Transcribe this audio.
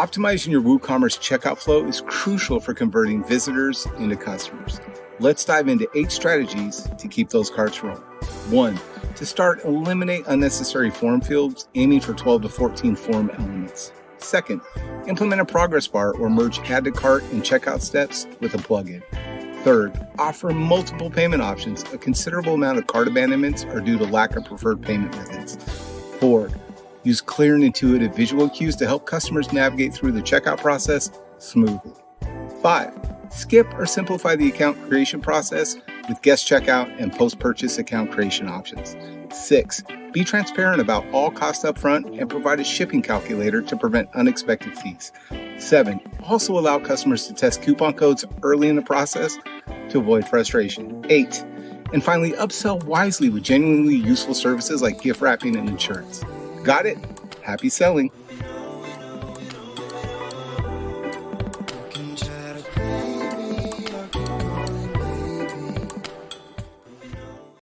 Optimizing your WooCommerce checkout flow is crucial for converting visitors into customers. Let's dive into 8 strategies to keep those carts rolling. 1. To start, eliminate unnecessary form fields, aiming for 12 to 14 form elements. 2nd, implement a progress bar or merge add to cart and checkout steps with a plugin. 3rd, offer multiple payment options. A considerable amount of cart abandonments are due to lack of preferred payment methods. 4th, use clear and intuitive visual cues to help customers navigate through the checkout process smoothly. 5, skip or simplify the account creation process with guest checkout and post-purchase account creation options. 6, be transparent about all costs up front and provide a shipping calculator to prevent unexpected fees. 7, also allow customers to test coupon codes early in the process to avoid frustration. 8, and finally, upsell wisely with genuinely useful services like gift wrapping and insurance. Got it? Happy selling!